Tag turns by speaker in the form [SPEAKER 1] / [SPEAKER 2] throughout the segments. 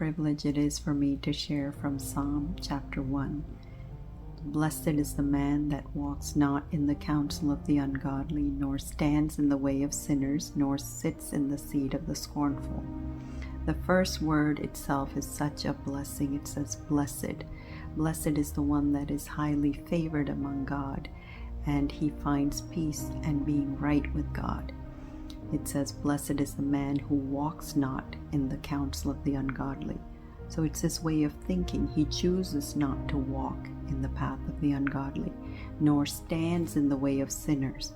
[SPEAKER 1] privilege it is for me to share from Psalm chapter 1. Blessed is the man that walks not in the counsel of the ungodly, nor stands in the way of sinners, nor sits in the seat of the scornful. The first word itself is such a blessing. It says blessed. Blessed is the one that is highly favored among God, and he finds peace and being right with God. It says, blessed is the man who walks not in the counsel of the ungodly. So it's his way of thinking. He chooses not to walk in the path of the ungodly, nor stands in the way of sinners.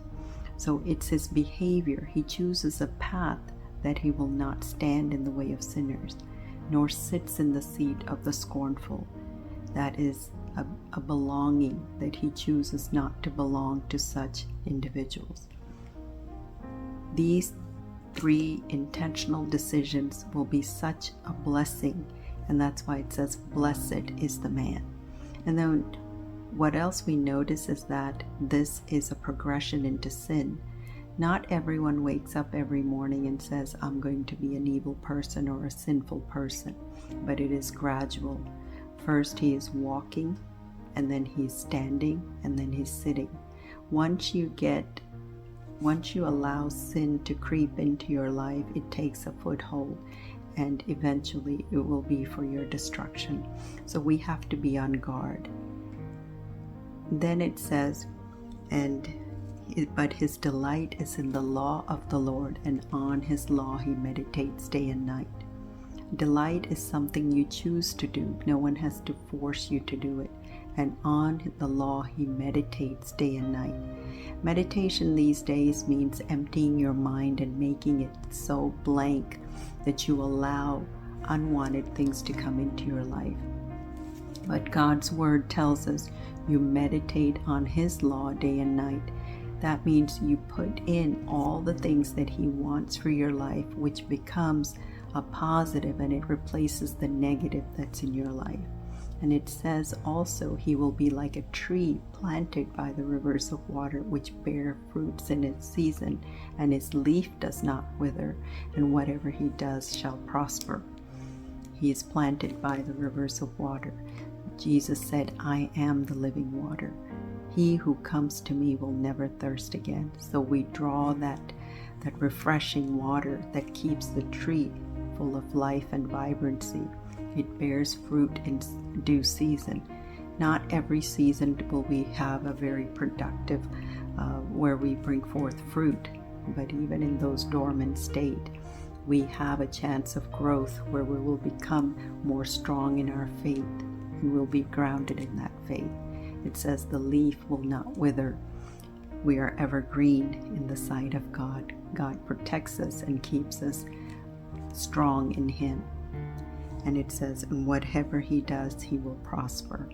[SPEAKER 1] So it's his behavior. He chooses a path that he will not stand in the way of sinners, nor sits in the seat of the scornful. That is a belonging that he chooses not to belong to such individuals. These 3 intentional decisions will be such a blessing, and that's why it says, blessed is the man. And then what else we notice is that this is a progression into sin. Not everyone wakes up every morning and says, I'm going to be an evil person or a sinful person, but it is gradual. First he is walking, and then he's standing, and then he's sitting. Once you allow sin to creep into your life, it takes a foothold, and eventually it will be for your destruction. So we have to be on guard. Then it says, but his delight is in the law of the Lord, and on his law he meditates day and night. Delight is something you choose to do. No one has to force you to do it. And on the law he meditates day and night. Meditation these days means emptying your mind and making it so blank that you allow unwanted things to come into your life. But God's word tells us you meditate on his law day and night. That means you put in all the things that he wants for your life, which becomes a positive, and it replaces the negative that's in your life. And it says also, he will be like a tree planted by the rivers of water, which bear fruits in its season, and its leaf does not wither, and whatever he does shall prosper. He is planted by the rivers of water. Jesus said, I am the living water. He who comes to me will never thirst again. So we draw that refreshing water that keeps the tree full of life and vibrancy. It bears fruit in due season. Not every season will we have a very productive where we bring forth fruit, but even in those dormant state, we have a chance of growth where we will become more strong in our faith, and we'll be grounded in that faith. It says the leaf will not wither. We are evergreen in the sight of God. God protects us and keeps us strong in him. And it says, and whatever he does, he will prosper.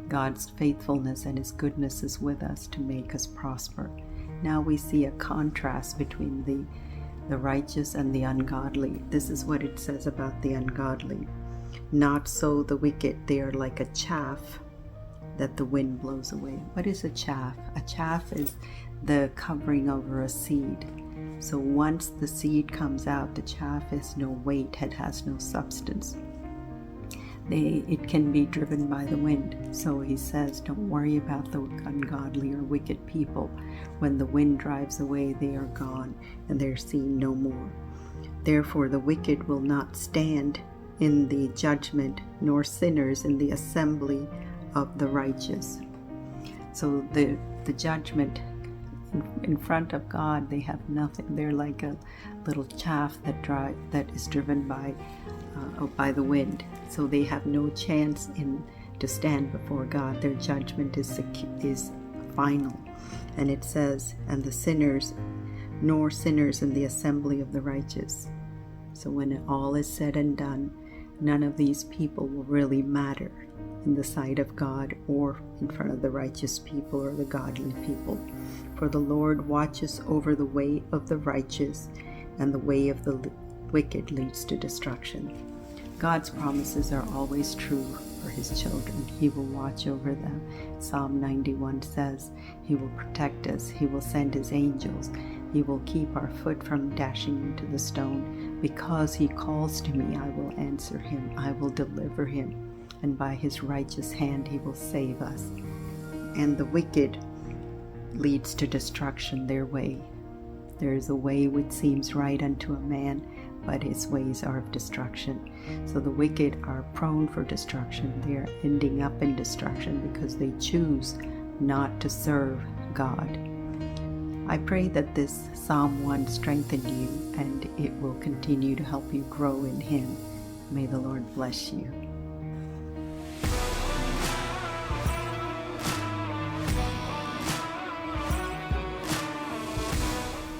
[SPEAKER 1] God's faithfulness and his goodness is with us to make us prosper. Now we see a contrast between the righteous and the ungodly. This is what it says about the ungodly. Not so the wicked, they are like a chaff that the wind blows away. What is a chaff? A chaff is the covering over a seed. So once the seed comes out, the chaff has no weight, it has no substance. It can be driven by the wind. So he says, don't worry about the ungodly or wicked people. When the wind drives away, they are gone, and they're seen no more. Therefore the wicked will not stand in the judgment, nor sinners in the assembly of the righteous. So the judgment in front of God, they have nothing. They're like a little chaff that is driven by the wind. So they have no chance to stand before God. Their judgment is final. And it says, and the sinners, nor sinners in the assembly of the righteous. So when all is said and done, none of these people will really matter in the sight of God or in front of the righteous people or the godly people. For the Lord watches over the way of the righteous, and the way of the wicked leads to destruction. God's promises are always true for his children. He will watch over them. Psalm 91 says, he will protect us. He will send his angels. He will keep our foot from dashing into the stone. Because he calls to me, I will answer him. I will deliver him. And by his righteous hand, he will save us. And the wicked leads to destruction their way. There is a way which seems right unto a man, but his ways are of destruction. So the wicked are prone for destruction. They are ending up in destruction because they choose not to serve God. I pray that this Psalm 1 strengthen you, and it will continue to help you grow in Him. May the Lord bless you.